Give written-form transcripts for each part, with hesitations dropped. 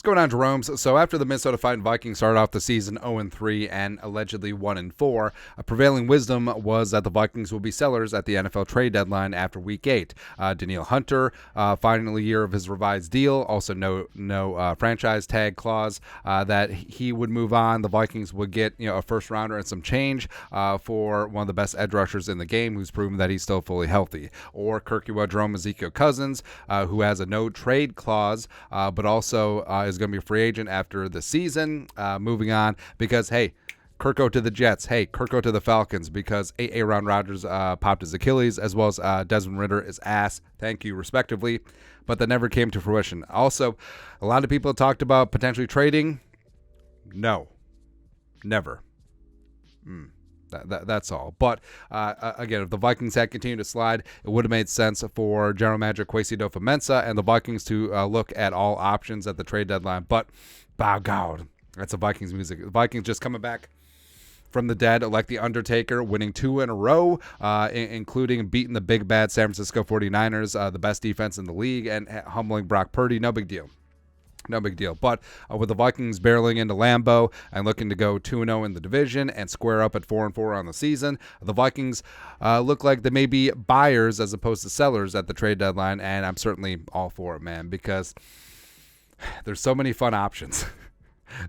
going on, Jerome? So after the Minnesota Vikings started off the season 0-3 and allegedly 1-4, a prevailing wisdom was that the Vikings will be sellers at the NFL trade deadline after Week 8. Danielle Hunter, final year of his revised deal, also no franchise tag clause, that he would move on. The Vikings would get a first rounder and some change for one of the best edge rushers in the game, who's proven that he's still fully healthy. Or Jerome Ezekiel Cousins, who has a no trade clause, but also is going to be a free agent after the season. Moving on because, hey, Kirko to the Jets. Hey, Kirko to the Falcons because Aaron Rodgers popped his Achilles, as well as Desmond Ridder is ass. Thank you, respectively. But that never came to fruition. Also, a lot of people talked about potentially trading. No. Never. That's all. But again, if the Vikings had continued to slide, it would have made sense for General Manager Kwesi adofo-mensah and the Vikings to look at all options at the trade deadline. But, by God, that's a Vikings music. The Vikings just coming back from the dead, like The Undertaker, winning 2 in a row, including beating the big bad San Francisco 49ers, the best defense in the league, and humbling Brock Purdy. No big deal. No big deal. But with the Vikings barreling into Lambeau and looking to go 2-0 in the division and square up at 4-4 on the season, the Vikings look like they may be buyers as opposed to sellers at the trade deadline, and I'm certainly all for it, man, because there's so many fun options.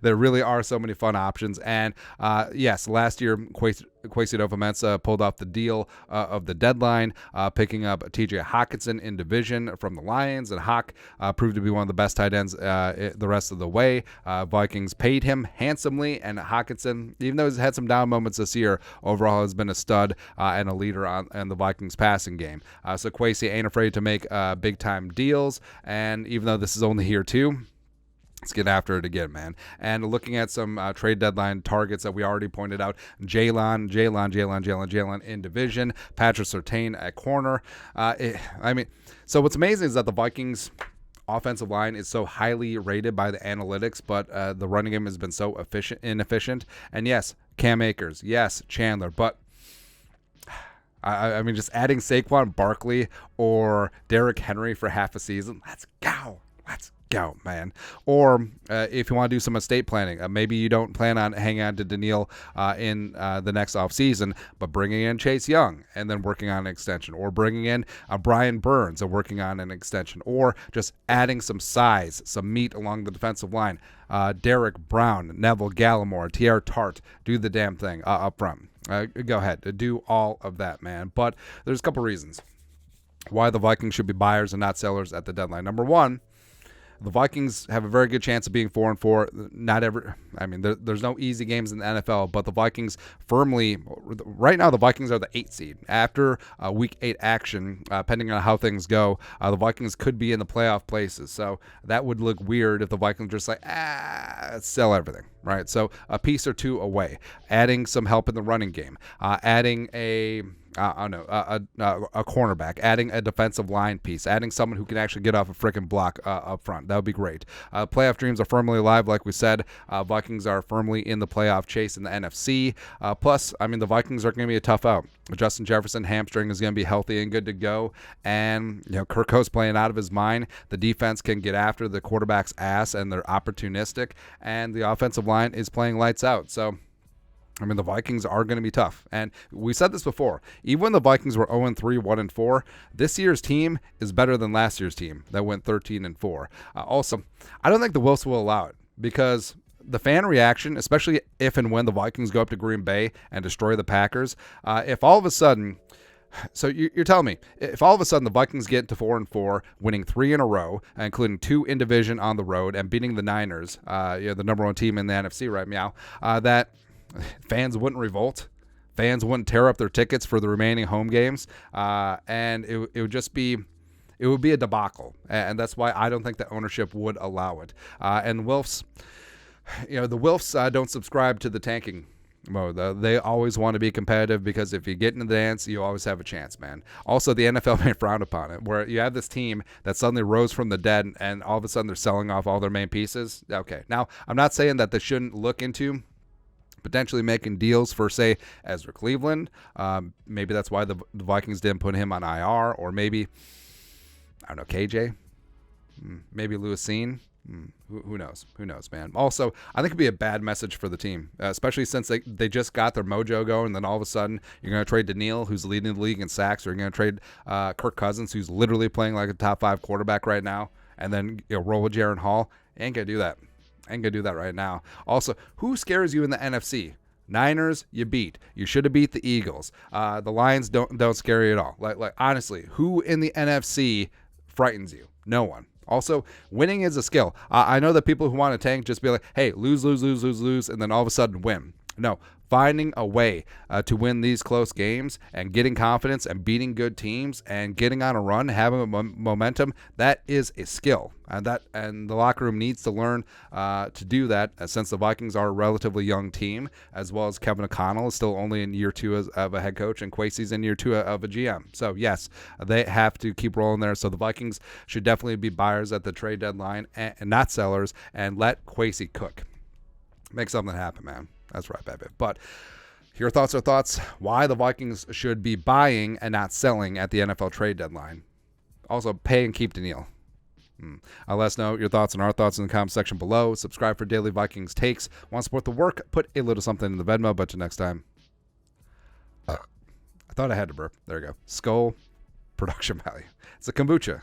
There really are so many fun options. And yes, last year, Kwesi adofo-mensah pulled off the deal of the deadline, picking up T.J. Hockenson in division from the Lions. And Hawk proved to be one of the best tight ends the rest of the way. Vikings paid him handsomely. And Hockenson, even though he's had some down moments this year, overall has been a stud and a leader in the Vikings passing game. So Kwesi ain't afraid to make big-time deals. And even though this is only year 2, let's get after it again, man. And looking at some trade deadline targets that we already pointed out, Jalen in division, Patrick Surtain at corner. So what's amazing is that the Vikings offensive line is so highly rated by the analytics, but the running game has been so inefficient. And yes, Cam Akers, yes, Chandler, but I mean, just adding Saquon Barkley or Derrick Henry for half a season, let's go, man. Or if you want to do some estate planning, maybe you don't plan on hanging on to Danielle in the next offseason, but bringing in Chase Young and then working on an extension, or bringing in Brian Burns and working on an extension, or just adding some size, some meat along the defensive line. Derek Brown, Neville Gallimore, T.R. Tart, do the damn thing up front. Go ahead, do all of that, man. But there's a couple reasons why the Vikings should be buyers and not sellers at the deadline. Number one, the Vikings have a very good chance of being 4-4. There's no easy games in the NFL, but the Vikings right now, the Vikings are the 8th seed. After Week 8 action, depending on how things go, the Vikings could be in the playoff places. So that would look weird if the Vikings just sell everything, right? So a piece or two away, adding some help in the running game, adding a cornerback, adding a defensive line piece, adding someone who can actually get off a freaking block up front. That would be great. Playoff dreams are firmly alive, like we said. Vikings are firmly in the playoff chase in the NFC. Plus, the Vikings are going to be a tough out. Justin Jefferson hamstring is going to be healthy and good to go. And, Kirko's playing out of his mind. The defense can get after the quarterback's ass, and they're opportunistic. And the offensive line is playing lights out. So, the Vikings are going to be tough. And we said this before. Even when the Vikings were 0-3, 1-4, this year's team is better than last year's team that went 13-4. Also, I don't think the Wilfs will allow it, because the fan reaction, especially if and when the Vikings go up to Green Bay and destroy the Packers, if all of a sudden... So you're telling me, if all of a sudden the Vikings get to 4-4, winning 3 in a row, including 2 in division on the road, and beating the Niners, the number 1 team in the NFC, right, meow, that... fans wouldn't revolt. Fans wouldn't tear up their tickets for the remaining home games. And it would just be... it would be a debacle. And that's why I don't think the ownership would allow it. And Wilfs... the Wilfs don't subscribe to the tanking mode. They always want to be competitive, because if you get into the dance, you always have a chance, man. Also, the NFL may frown upon it, where you have this team that suddenly rose from the dead, and all of a sudden they're selling off all their main pieces. Okay. Now, I'm not saying that they shouldn't look into potentially making deals for, say, Ezra Cleveland. Maybe that's why the Vikings didn't put him on IR, or maybe, I don't know, KJ, maybe Lewisine. Who knows? Who knows, man? Also, I think it'd be a bad message for the team, especially since they just got their mojo going, and then all of a sudden you're going to trade Daniil, who's leading the league in sacks, or you're going to trade Kirk Cousins, who's literally playing like a top 5 quarterback right now, and then roll with Jaron Hall. Ain't going to do that. Ain't going to do that right now. Also, who scares you in the NFC? Niners, you beat. You should have beat the Eagles. The Lions don't scare you at all. Like honestly, who in the NFC frightens you? No one. Also, winning is a skill. I know that people who want to tank just be like, hey, lose, and then all of a sudden win. No, finding a way to win these close games and getting confidence and beating good teams and getting on a run, having momentum, that is a skill. And the locker room needs to learn to do that, since the Vikings are a relatively young team, as well as Kevin O'Connell is still only in year 2 of a head coach, and Kwesi's in year 2 of a GM. So yes, they have to keep rolling there. So the Vikings should definitely be buyers at the trade deadline and not sellers, and let Kwesi cook. Make something happen, man. That's right, baby. But your thoughts are thoughts. Why the Vikings should be buying and not selling at the NFL trade deadline. Also, pay and keep Daniil. Let us know your thoughts and our thoughts in the comment section below. Subscribe for daily Vikings takes. Want to support the work? Put a little something in the Venmo. But till next time. I thought I had to burp. There we go. Skull production value. It's a kombucha.